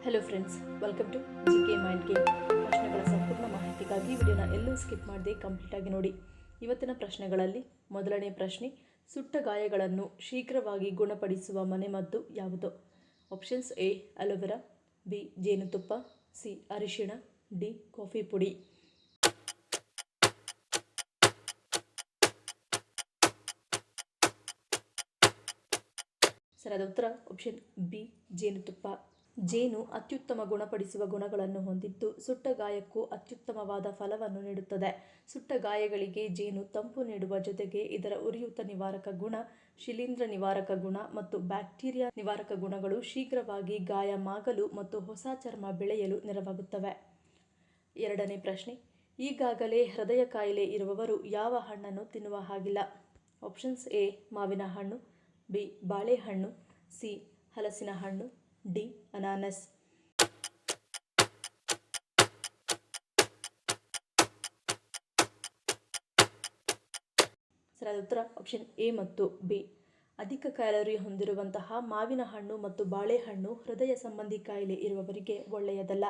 Hello friends, welcome to GK mind game. ಪ್ರಶ್ನೆಗಳ ಸಂಪೂರ್ಣ ಮಾಹಿತಿಗಾಗಿ ವಿಡಿಯೋನ ಎಲ್ಲೂ ಸ್ಕಿಪ್ ಮಾಡದೆ ಕಂಪ್ಲೀಟಾಗಿ ನೋಡಿ. ಇವತ್ತಿನ ಪ್ರಶ್ನೆಗಳಲ್ಲಿ ಮೊದಲನೇ ಪ್ರಶ್ನೆ, ಸುಟ್ಟ ಗಾಯಗಳನ್ನು ಶೀಘ್ರವಾಗಿ ಗುಣಪಡಿಸುವ ಮನೆಮದ್ದು ಯಾವುದು? ಆಪ್ಷನ್ಸ್: ಎ ಅಲೋವೆರಾ, ಬಿ ಜೇನುತುಪ್ಪ, ಸಿ ಅರಿಶಿಣ, ಡಿ ಕಾಫಿ ಪುಡಿ. ಸರಿಯಾದ ಉತ್ತರ ಆಪ್ಷನ್ ಬಿ ಜೇನುತುಪ್ಪ. ಜೇನು ಅತ್ಯುತ್ತಮ ಗುಣಪಡಿಸುವ ಗುಣಗಳನ್ನು ಹೊಂದಿದ್ದು ಸುಟ್ಟ ಗಾಯಕ್ಕೂ ಅತ್ಯುತ್ತಮವಾದ ಫಲವನ್ನು ನೀಡುತ್ತದೆ. ಸುಟ್ಟ ಗಾಯಗಳಿಗೆ ಜೇನು ತಂಪು ನೀಡುವ ಜೊತೆಗೆ ಇದರ ಉರಿಯೂತ ನಿವಾರಕ ಗುಣ, ಶಿಲೀಂಧ್ರ ನಿವಾರಕ ಗುಣ ಮತ್ತು ಬ್ಯಾಕ್ಟೀರಿಯಾ ನಿವಾರಕ ಗುಣಗಳು ಶೀಘ್ರವಾಗಿ ಗಾಯ ಮಾಗಲು ಮತ್ತು ಹೊಸ ಚರ್ಮ ಬೆಳೆಯಲು ನೆರವಾಗುತ್ತವೆ. ಎರಡನೇ ಪ್ರಶ್ನೆ, ಈಗಾಗಲೇ ಹೃದಯ ಕಾಯಿಲೆ ಇರುವವರು ಯಾವ ಹಣ್ಣನ್ನು ತಿನ್ನುವ ಹಾಗಿಲ್ಲ? ಆಪ್ಷನ್ಸ್: ಎ ಮಾವಿನ ಹಣ್ಣು, ಬಿ ಬಾಳೆಹಣ್ಣು, ಸಿ ಹಲಸಿನ ಹಣ್ಣು, ಡಿ ಅನಾನಸ್. ಸರಿಯಾದ ಉತ್ತರ ಆಪ್ಷನ್ ಎ ಮತ್ತು ಬಿ. ಅಧಿಕ ಕ್ಯಾಲೋರಿ ಹೊಂದಿರುವಂತಹ ಮಾವಿನ ಹಣ್ಣು ಮತ್ತು ಬಾಳೆಹಣ್ಣು ಹೃದಯ ಸಂಬಂಧಿ ಕಾಯಿಲೆ ಇರುವವರಿಗೆ ಒಳ್ಳೆಯದಲ್ಲ.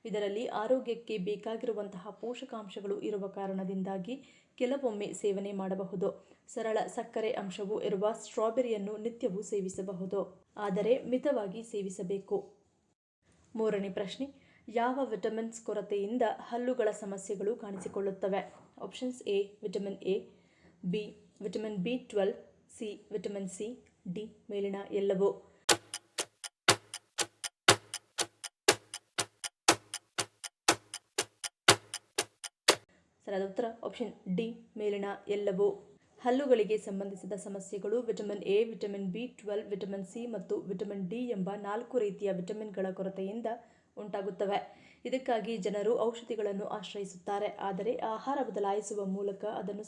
ಇದರಲ್ಲಿ ಆರೋಗ್ಯಕ್ಕೆ ಬೇಕಾಗಿರುವಂತಹ ಪೋಷಕಾಂಶಗಳು ಇರುವ ಕಾರಣದಿಂದಾಗಿ ಕೆಲವೊಮ್ಮೆ ಸೇವನೆ ಮಾಡಬಹುದು. ಸರಳ ಸಕ್ಕರೆ ಅಂಶವು ಇರುವ ಸ್ಟ್ರಾಬೆರಿಯನ್ನು ನಿತ್ಯವೂ ಸೇವಿಸಬಹುದು, ಆದರೆ ಮಿತವಾಗಿ ಸೇವಿಸಬೇಕು. ಮೂರನೇ ಪ್ರಶ್ನೆ, ಯಾವ ವಿಟಮಿನ್ಸ್ ಕೊರತೆಯಿಂದ ಹಲ್ಲುಗಳ ಸಮಸ್ಯೆಗಳು ಕಾಣಿಸಿಕೊಳ್ಳುತ್ತವೆ? Options: A vitamin A, B vitamin ಬಿ12, ಸಿ ವಿಟಮಿನ್ ಸಿ, ಡಿ ಮೇಲಿನ ಎಲ್ಲವೂ. ಸರಿಯಾದ ಉತ್ತರ ಆಪ್ಷನ್ ಡಿ ಮೇಲಿನ ಎಲ್ಲವೂ. ಹಲ್ಲುಗಳಿಗೆ ಸಂಬಂಧಿಸಿದ ಸಮಸ್ಯೆಗಳು ವಿಟಮಿನ್ ಎ, ವಿಟಮಿನ್ ಬಿ12, ವಿಟಮಿನ್ ಸಿ ಮತ್ತು ವಿಟಮಿನ್ ಡಿ ಎಂಬ 4 ರೀತಿಯ ವಿಟಮಿನ್ಗಳ ಕೊರತೆಯಿಂದ ಉಂಟಾಗುತ್ತವೆ. ಇದಕ್ಕಾಗಿ ಜನರು ಔಷಧಿಗಳನ್ನು ಆಶ್ರಯಿಸುತ್ತಾರೆ, ಆದರೆ ಆಹಾರ ಬದಲಾಯಿಸುವ ಮೂಲಕ ಅದನ್ನು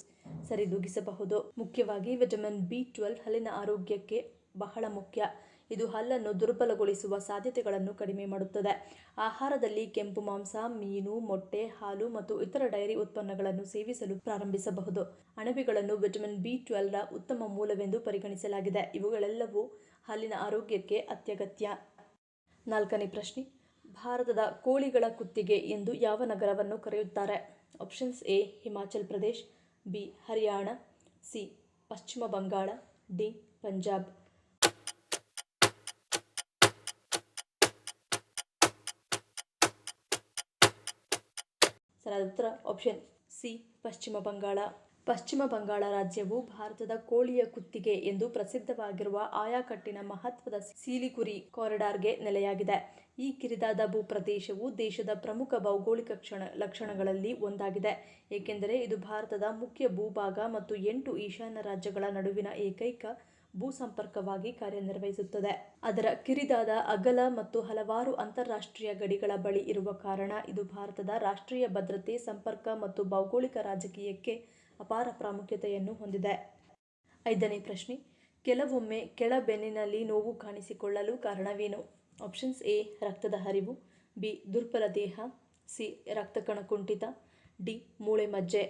ಸರಿದೂಗಿಸಬಹುದು. ಮುಖ್ಯವಾಗಿ ವಿಟಮಿನ್ ಬಿ12 ಹಲ್ಲಿನ ಆರೋಗ್ಯಕ್ಕೆ ಬಹಳ ಮುಖ್ಯ. ಇದು ಹಲ್ಲನ್ನು ದುರ್ಬಲಗೊಳಿಸುವ ಸಾಧ್ಯತೆಗಳನ್ನು ಕಡಿಮೆ ಮಾಡುತ್ತದೆ. ಆಹಾರದಲ್ಲಿ ಕೆಂಪು ಮಾಂಸ, ಮೀನು, ಮೊಟ್ಟೆ, ಹಾಲು ಮತ್ತು ಇತರ ಡೈರಿ ಉತ್ಪನ್ನಗಳನ್ನು ಸೇವಿಸಲು ಪ್ರಾರಂಭಿಸಬಹುದು. ಅಣಬೆಗಳನ್ನು ವಿಟಮಿನ್ ಬಿ12 ರ ಉತ್ತಮ ಮೂಲವೆಂದು ಪರಿಗಣಿಸಲಾಗಿದೆ. ಇವುಗಳೆಲ್ಲವೂ ಹಲ್ಲಿನ ಆರೋಗ್ಯಕ್ಕೆ ಅತ್ಯಗತ್ಯ. ನಾಲ್ಕನೇ ಪ್ರಶ್ನೆ, ಭಾರತದ ಕೋಳಿಗಳ ಕುತ್ತಿಗೆ ಎಂದು ಯಾವ ನಗರವನ್ನು ಕರೆಯುತ್ತಾರೆ? Options: A Himachal Pradesh, B Haryana, C ಪಶ್ಚಿಮ ಬಂಗಾಳ, ಡಿ ಪಂಜಾಬ್. ಸರಿಯಾದ ಉತ್ತರ ಆಪ್ಷನ್ ಸಿ ಪಶ್ಚಿಮ ಬಂಗಾಳ. ಪಶ್ಚಿಮ ಬಂಗಾಳ ರಾಜ್ಯವು ಭಾರತದ ಕೋಳಿಯ ಕುತ್ತಿಗೆ ಎಂದು ಪ್ರಸಿದ್ಧವಾಗಿರುವ ಆಯಾಕಟ್ಟಿನ ಮಹತ್ವದ ಸಿಲಿಗುರಿ ಕಾರಿಡಾರ್ಗೆ ನೆಲೆಯಾಗಿದೆ. ಈ ಕಿರಿದಾದ ಭೂಪ್ರದೇಶವು ದೇಶದ ಪ್ರಮುಖ ಭೌಗೋಳಿಕ ಲಕ್ಷಣಗಳಲ್ಲಿ ಒಂದಾಗಿದೆ, ಏಕೆಂದರೆ ಇದು ಭಾರತದ ಮುಖ್ಯ ಭೂಭಾಗ ಮತ್ತು 8 ಈಶಾನ್ಯ ರಾಜ್ಯಗಳ ನಡುವಿನ ಏಕೈಕ ಭೂಸಂಪರ್ಕವಾಗಿ ಕಾರ್ಯನಿರ್ವಹಿಸುತ್ತದೆ. ಅದರ ಕಿರಿದಾದ ಅಗಲ ಮತ್ತು ಹಲವಾರು ಅಂತಾರಾಷ್ಟ್ರೀಯ ಗಡಿಗಳ ಬಳಿ ಇರುವ ಕಾರಣ ಇದು ಭಾರತದ ರಾಷ್ಟ್ರೀಯ ಭದ್ರತೆ, ಸಂಪರ್ಕ ಮತ್ತು ಭೌಗೋಳಿಕ ರಾಜಕೀಯಕ್ಕೆ ಅಪಾರ ಪ್ರಾಮುಖ್ಯತೆಯನ್ನು ಹೊಂದಿದೆ. ಐದನೇ ಪ್ರಶ್ನೆ, ಕೆಲವೊಮ್ಮೆ ಕೆಳ ಬೆನ್ನಿನಲ್ಲಿ ನೋವು ಕಾಣಿಸಿಕೊಳ್ಳಲು ಕಾರಣವೇನು? ಆಪ್ಷನ್ಸ್: ಎ ರಕ್ತದ ಹರಿವು, ಬಿ ದುರ್ಬಲ ದೇಹ, ಸಿ ರಕ್ತಕಣ ಕುಂಠಿತ, ಡಿ ಮೂಳೆ ಮಜ್ಜೆ.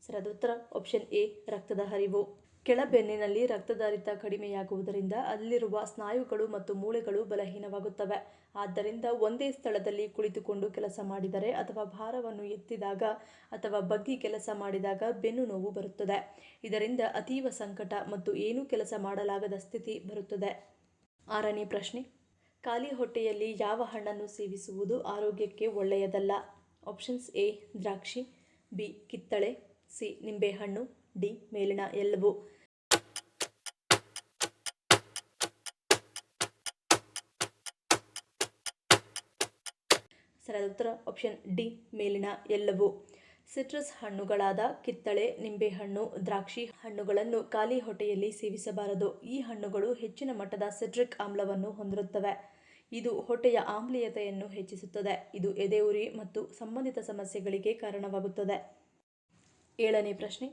ಸರಿಯಾದ ಉತ್ತರ ಆಪ್ಷನ್ ಎ ರಕ್ತದ ಹರಿವು. ಕೆಳಬೆನ್ನಿನಲ್ಲಿ ರಕ್ತದರಿತ ಕಡಿಮೆಯಾಗುವುದರಿಂದ ಅಲ್ಲಿರುವ ಸ್ನಾಯುಗಳು ಮತ್ತು ಮೂಳೆಗಳು ಬಲಹೀನವಾಗುತ್ತವೆ. ಆದ್ದರಿಂದ ಒಂದೇ ಸ್ಥಳದಲ್ಲಿ ಕುಳಿತುಕೊಂಡು ಕೆಲಸ ಮಾಡಿದರೆ ಅಥವಾ ಭಾರವನ್ನು ಎತ್ತಿದಾಗ ಅಥವಾ ಬಗ್ಗಿ ಕೆಲಸ ಮಾಡಿದಾಗ ಬೆನ್ನು ನೋವು ಬರುತ್ತದೆ. ಇದರಿಂದ ಅತೀವ ಸಂಕಟ ಮತ್ತು ಏನೂ ಕೆಲಸ ಮಾಡಲಾಗದ ಸ್ಥಿತಿ ಬರುತ್ತದೆ. ಆರನೇ ಪ್ರಶ್ನೆ, ಖಾಲಿ ಹೊಟ್ಟೆಯಲ್ಲಿ ಯಾವ ಹಣ್ಣನ್ನು ಸೇವಿಸುವುದು ಆರೋಗ್ಯಕ್ಕೆ ಒಳ್ಳೆಯದಲ್ಲ? ಆಪ್ಷನ್ಸ್: ಎ ದ್ರಾಕ್ಷಿ, ಬಿ ಕಿತ್ತಳೆ, ಸಿ ನಿಂಬೆಹಣ್ಣು, ಡಿ ಮೇಲಿನ ಎಲ್ಲವೂ. ಸರಿಯಾದ ಉತ್ತರ ಆಪ್ಷನ್ ಡಿ ಮೇಲಿನ ಎಲ್ಲವೂ. ಸಿಟ್ರಸ್ ಹಣ್ಣುಗಳಾದ ಕಿತ್ತಳೆ, ನಿಂಬೆಹಣ್ಣು, ದ್ರಾಕ್ಷಿ ಹಣ್ಣುಗಳನ್ನು ಖಾಲಿ ಹೊಟ್ಟೆಯಲ್ಲಿ ಸೇವಿಸಬಾರದು. ಈ ಹಣ್ಣುಗಳು ಹೆಚ್ಚಿನ ಮಟ್ಟದ ಸಿಟ್ರಿಕ್ ಆಮ್ಲವನ್ನು ಹೊಂದಿರುತ್ತವೆ. ಇದು ಹೊಟ್ಟೆಯ ಆಮ್ಲೀಯತೆಯನ್ನು ಹೆಚ್ಚಿಸುತ್ತದೆ. ಇದು ಎದೆಯುರಿ ಮತ್ತು ಸಂಬಂಧಿತ ಸಮಸ್ಯೆಗಳಿಗೆ ಕಾರಣವಾಗುತ್ತದೆ. ಏಳನೇ ಪ್ರಶ್ನೆ,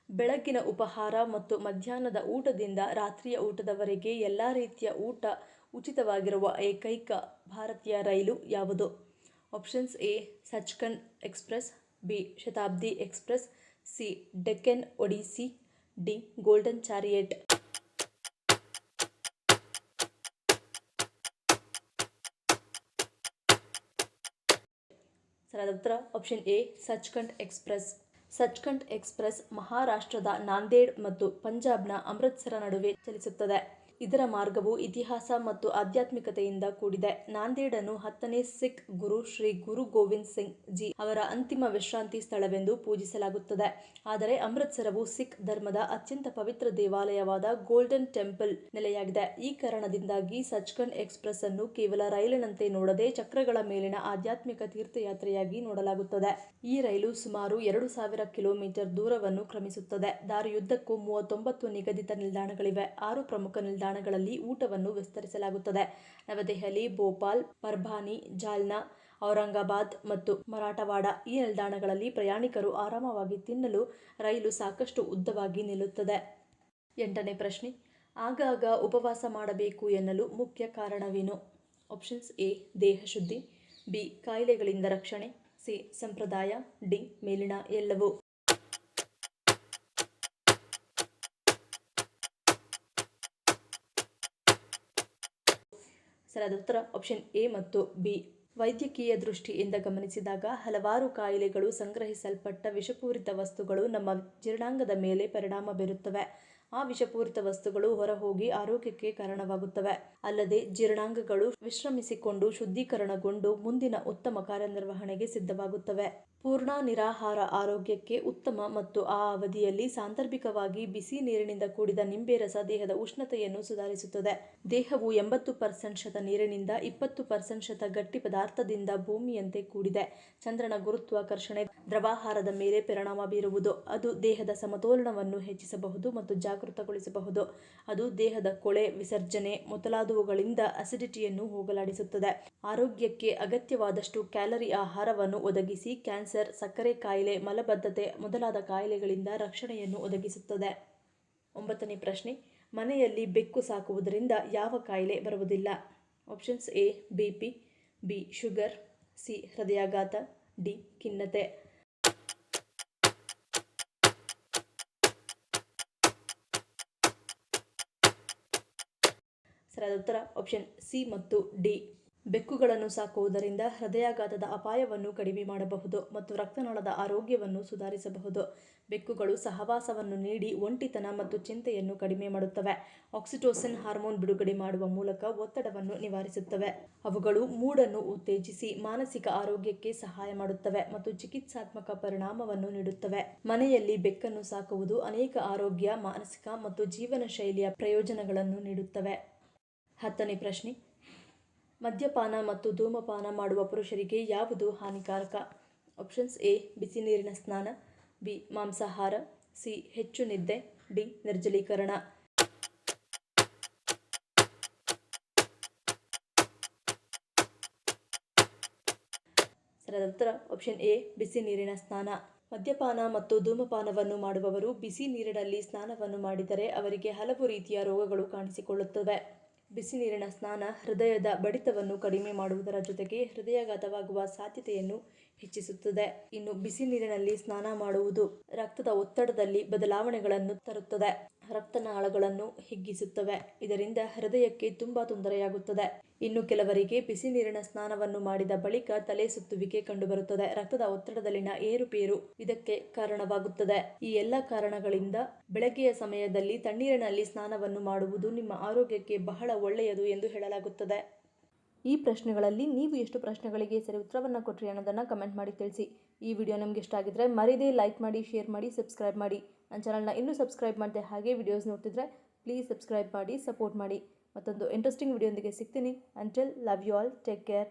ಬೆಳಗ್ಗಿನ ಉಪಹಾರ ಮತ್ತು ಮಧ್ಯಾಹ್ನದ ಊಟದಿಂದ ರಾತ್ರಿಯ ಊಟದವರೆಗೆ ಎಲ್ಲ ರೀತಿಯ ಊಟ ಉಚಿತವಾಗಿರುವ ಏಕೈಕ ಭಾರತೀಯ ರೈಲು ಯಾವುದು? Options: A Sachkhand Express, B Shatabdi Express, C Deccan Odyssey, D Golden Chariot. ಸರಿಯಾದ ಉತ್ತರ option A Sachkhand Express. Sachkhand Express ಮಹಾರಾಷ್ಟ್ರದ ನಾಂದೇಡ್ ಮತ್ತು ಪಂಜಾಬ್ನ ಅಮೃತ್ಸರ ನಡುವೆ ಚಲಿಸುತ್ತದೆ. ಇದರ ಮಾರ್ಗವು ಇತಿಹಾಸ ಮತ್ತು ಆಧ್ಯಾತ್ಮಿಕತೆಯಿಂದ ಕೂಡಿದೆ. ನಾಂದೇಡನ್ನು 10ನೇ ಸಿಖ್ ಗುರು ಶ್ರೀ ಗುರು ಗೋವಿಂದ್ ಸಿಂಗ್ ಜಿ ಅವರ ಅಂತಿಮ ವಿಶ್ರಾಂತಿ ಸ್ಥಳವೆಂದು ಪೂಜಿಸಲಾಗುತ್ತದೆ. ಆದರೆ ಅಮೃತ್ಸರವು ಸಿಖ್ ಧರ್ಮದ ಅತ್ಯಂತ ಪವಿತ್ರ ದೇವಾಲಯವಾದ ಗೋಲ್ಡನ್ ಟೆಂಪಲ್ ನೆಲೆಯಾಗಿದೆ. ಈ ಕಾರಣದಿಂದಾಗಿ ಸಚ್ಖಂಡ್ ಎಕ್ಸ್ಪ್ರೆಸ್ ಅನ್ನು ಕೇವಲ ರೈಲಿನಂತೆ ನೋಡದೆ ಚಕ್ರಗಳ ಮೇಲಿನ ಆಧ್ಯಾತ್ಮಿಕ ತೀರ್ಥಯಾತ್ರೆಯಾಗಿ ನೋಡಲಾಗುತ್ತದೆ. ಈ ರೈಲು ಸುಮಾರು 2000 ಕಿಲೋಮೀಟರ್ ದೂರವನ್ನು ಕ್ರಮಿಸುತ್ತದೆ. ದಾರಿಯುದ್ದಕ್ಕೂ 39 ನಿಗದಿತ ನಿಲ್ದಾಣಗಳಿವೆ. 6 ಪ್ರಮುಖ ನಿಲ್ದಾಣಗಳಲ್ಲಿ ಊಟವನ್ನು ವಿಸ್ತರಿಸಲಾಗುತ್ತದೆ. ನವದೆಹಲಿ, ಭೋಪಾಲ್, ಪರ್ಭಾನಿ, ಜಾಲ್ನಾ, ಔರಂಗಾಬಾದ್ ಮತ್ತು ಮರಾಠವಾಡ ಈ ನಿಲ್ದಾಣಗಳಲ್ಲಿ ಪ್ರಯಾಣಿಕರು ಆರಾಮವಾಗಿ ತಿನ್ನಲು ರೈಲು ಸಾಕಷ್ಟು ಉದ್ದವಾಗಿ ನಿಲ್ಲುತ್ತದೆ. 8ನೇ ಪ್ರಶ್ನೆ, ಆಗಾಗ ಉಪವಾಸ ಮಾಡಬೇಕು ಎನ್ನಲು ಮುಖ್ಯ ಕಾರಣವೇನು? ಆಪ್ಷನ್ಸ್ ಎ ದೇಹಶುದ್ಧಿ, ಬಿ ಕಾಯಿಲೆಗಳಿಂದ ರಕ್ಷಣೆ, ಸಿ ಸಂಪ್ರದಾಯ, ಡಿ ಮೇಲಿನ ಎಲ್ಲವೂ. ಸರಿಯಾದ ಉತ್ತರ ಆಪ್ಷನ್ ಎ ಮತ್ತು ಬಿ. ವೈದ್ಯಕೀಯ ದೃಷ್ಟಿಯಿಂದ ಗಮನಿಸಿದಾಗ ಹಲವಾರು ಕಾಯಿಲೆಗಳು ಸಂಗ್ರಹಿಸಲ್ಪಟ್ಟ ವಿಷಪೂರಿತ ವಸ್ತುಗಳು ನಮ್ಮ ಜೀರ್ಣಾಂಗದ ಮೇಲೆ ಪರಿಣಾಮ ಬೀರುತ್ತವೆ. ಆ ವಿಷಪೂರಿತ ವಸ್ತುಗಳು ಹೊರಹೋಗಿ ಆರೋಗ್ಯಕ್ಕೆ ಕಾರಣವಾಗುತ್ತವೆ. ಅಲ್ಲದೆ ಜೀರ್ಣಾಂಗಗಳು ವಿಶ್ರಮಿಸಿಕೊಂಡು ಶುದ್ಧೀಕರಣಗೊಂಡು ಮುಂದಿನ ಉತ್ತಮ ಕಾರ್ಯನಿರ್ವಹಣೆಗೆ ಸಿದ್ಧವಾಗುತ್ತವೆ. ಪೂರ್ಣ ನಿರಾಹಾರ ಆರೋಗ್ಯಕ್ಕೆ ಉತ್ತಮ ಮತ್ತು ಆ ಅವಧಿಯಲ್ಲಿ ಸಾಂದರ್ಭಿಕವಾಗಿ ಬಿಸಿ ನೀರಿನಿಂದ ಕೂಡಿದ ನಿಂಬೆ ರಸ ದೇಹದ ಉಷ್ಣತೆಯನ್ನು ಸುಧಾರಿಸುತ್ತದೆ. ದೇಹವು 80% ನೀರಿನಿಂದ 20% ಗಟ್ಟಿ ಪದಾರ್ಥದಿಂದ ಭೂಮಿಯಂತೆ ಕೂಡಿದೆ. ಚಂದ್ರನ ಗುರುತ್ವಾಕರ್ಷಣೆ ದ್ರವಾಹಾರದ ಮೇಲೆ ಪರಿಣಾಮ ಬೀರುವುದು. ಅದು ದೇಹದ ಸಮತೋಲನವನ್ನು ಹೆಚ್ಚಿಸಬಹುದು ಮತ್ತು ಜಾಗೃತಗೊಳಿಸಬಹುದು. ಅದು ದೇಹದ ಕೊಳೆ ವಿಸರ್ಜನೆ ಮೊದಲಾದವುಗಳಿಂದ ಅಸಿಡಿಟಿಯನ್ನು ಹೋಗಲಾಡಿಸುತ್ತದೆ. ಆರೋಗ್ಯಕ್ಕೆ ಅಗತ್ಯವಾದಷ್ಟು ಕ್ಯಾಲರಿ ಆಹಾರವನ್ನು ಒದಗಿಸಿ ಕ್ಯಾನ್ಸರ್, ಸಕ್ಕರೆ ಕಾಯಿಲೆ, ಮಲಬದ್ಧತೆ ಮೊದಲಾದ ಕಾಯಿಲೆಗಳಿಂದ ರಕ್ಷಣೆಯನ್ನು ಒದಗಿಸುತ್ತದೆ. 9ನೇ ಪ್ರಶ್ನೆ, ಮನೆಯಲ್ಲಿ ಬೆಕ್ಕು ಸಾಕುವುದರಿಂದ ಯಾವ ಕಾಯಿಲೆ ಬರುವುದಿಲ್ಲ? Options A BP, B sugar, C ಹೃದಯಾಘಾತ, ಡಿ ಖಿನ್ನತೆ. ಸರಿಯಾದ ಉತ್ತರ ಆಪ್ಷನ್ ಸಿ ಮತ್ತು ಡಿ. ಬೆಕ್ಕುಗಳನ್ನು ಸಾಕುವುದರಿಂದ ಹೃದಯಾಘಾತದ ಅಪಾಯವನ್ನು ಕಡಿಮೆ ಮಾಡಬಹುದು ಮತ್ತು ರಕ್ತನಾಳದ ಆರೋಗ್ಯವನ್ನು ಸುಧಾರಿಸಬಹುದು. ಬೆಕ್ಕುಗಳು ಸಹವಾಸವನ್ನು ನೀಡಿ ಒಂಟಿತನ ಮತ್ತು ಚಿಂತೆಯನ್ನು ಕಡಿಮೆ ಮಾಡುತ್ತವೆ. ಆಕ್ಸಿಟೋಸಿನ್ ಹಾರ್ಮೋನ್ ಬಿಡುಗಡೆ ಮಾಡುವ ಮೂಲಕ ಒತ್ತಡವನ್ನು ನಿವಾರಿಸುತ್ತವೆ. ಅವುಗಳು ಮೂಡನ್ನು ಉತ್ತೇಜಿಸಿ ಮಾನಸಿಕ ಆರೋಗ್ಯಕ್ಕೆ ಸಹಾಯ ಮಾಡುತ್ತವೆ ಮತ್ತು ಚಿಕಿತ್ಸಾತ್ಮಕ ಪರಿಣಾಮವನ್ನು ನೀಡುತ್ತವೆ. ಮನೆಯಲ್ಲಿ ಬೆಕ್ಕನ್ನು ಸಾಕುವುದು ಅನೇಕ ಆರೋಗ್ಯ, ಮಾನಸಿಕ ಮತ್ತು ಜೀವನ ಶೈಲಿಯ ಪ್ರಯೋಜನಗಳನ್ನು ನೀಡುತ್ತವೆ. 10ನೇ ಪ್ರಶ್ನೆ, ಮದ್ಯಪಾನ ಮತ್ತು ಧೂಮಪಾನ ಮಾಡುವ ಪುರುಷರಿಗೆ ಯಾವುದು ಹಾನಿಕಾರಕ? ಆಪ್ಷನ್ಸ್ ಎ ಬಿಸಿ ನೀರಿನ ಸ್ನಾನ, ಬಿ ಮಾಂಸಾಹಾರ, ಸಿ ಹೆಚ್ಚು ನಿದ್ದೆ, ಡಿ ನಿರ್ಜಲೀಕರಣ. ಸರಿಯಾದ ಉತ್ತರ ಆಪ್ಷನ್ ಎ ಬಿಸಿ ನೀರಿನ ಸ್ನಾನ. ಮದ್ಯಪಾನ ಮತ್ತು ಧೂಮಪಾನವನ್ನು ಮಾಡುವವರು ಬಿಸಿ ನೀರಿನಲ್ಲಿ ಸ್ನಾನವನ್ನು ಮಾಡಿದರೆ ಅವರಿಗೆ ಹಲವು ರೀತಿಯ ರೋಗಗಳು ಕಾಣಿಸಿಕೊಳ್ಳುತ್ತವೆ. ಬಿಸಿ ನೀರಿನ ಸ್ನಾನ ಹೃದಯದ ಬಡಿತವನ್ನು ಕಡಿಮೆ ಮಾಡುವುದರ ಜೊತೆಗೆ ಹೃದಯಾಘಾತವಾಗುವ ಸಾಧ್ಯತೆಯನ್ನು ಹೆಚ್ಚಿಸುತ್ತದೆ. ಇನ್ನು ಬಿಸಿ ನೀರಿನಲ್ಲಿ ಸ್ನಾನ ಮಾಡುವುದು ರಕ್ತದ ಒತ್ತಡದಲ್ಲಿ ಬದಲಾವಣೆಗಳನ್ನು ತರುತ್ತದೆ. ರಕ್ತನಾಳಗಳನ್ನು ಹಿಗ್ಗಿಸುತ್ತವೆ. ಇದರಿಂದ ಹೃದಯಕ್ಕೆ ತುಂಬಾ ತೊಂದರೆಯಾಗುತ್ತದೆ. ಇನ್ನು ಕೆಲವರಿಗೆ ಬಿಸಿ ನೀರಿನ ಸ್ನಾನವನ್ನು ಮಾಡಿದ ಬಳಿಕ ತಲೆ ಸುತ್ತುವಿಕೆ ಕಂಡುಬರುತ್ತದೆ. ರಕ್ತದ ಒತ್ತಡದಲ್ಲಿನ ಏರುಪೇರು ಇದಕ್ಕೆ ಕಾರಣವಾಗುತ್ತದೆ. ಈ ಎಲ್ಲ ಕಾರಣಗಳಿಂದ ಬೆಳಗ್ಗೆಯ ಸಮಯದಲ್ಲಿ ತಣ್ಣೀರಿನಲ್ಲಿ ಸ್ನಾನವನ್ನು ಮಾಡುವುದು ನಿಮ್ಮ ಆರೋಗ್ಯಕ್ಕೆ ಬಹಳ ಒಳ್ಳೆಯದು ಎಂದು ಹೇಳಲಾಗುತ್ತದೆ. ಈ ಪ್ರಶ್ನೆಗಳಲ್ಲಿ ನೀವು ಎಷ್ಟು ಪ್ರಶ್ನೆಗಳಿಗೆ ಸರಿ ಉತ್ತರವನ್ನು ಕೊಟ್ಟರಿ ಅನ್ನೋದನ್ನು ಕಮೆಂಟ್ ಮಾಡಿ ತಿಳಿಸಿ. ಈ ವಿಡಿಯೋ ನಿಮಗೆ ಇಷ್ಟ ಆಗಿದ್ರೆ ಮರಿದೇ ಲೈಕ್ ಮಾಡಿ, ಶೇರ್ ಮಾಡಿ, ಸಬ್ಸ್ಕ್ರೈಬ್ ಮಾಡಿ. ನನ್ನ ಚಾನಲ್ನ ಇನ್ನೂ ಸಬ್ಸ್ಕ್ರೈಬ್ ಮಾಡಿದೆ ಹಾಗೆ ವಿಡಿಯೋಸ್ ನೋಡ್ತಿದ್ರೆ ಪ್ಲೀಸ್ ಸಬ್ಸ್ಕ್ರೈಬ್ ಮಾಡಿ, ಸಪೋರ್ಟ್ ಮಾಡಿ. ಮತ್ತೊಂದು ಇಂಟ್ರೆಸ್ಟಿಂಗ್ ವಿಡಿಯೋದೊಂದಿಗೆ ಸಿಗ್ತೀನಿ. Until love you all, take care.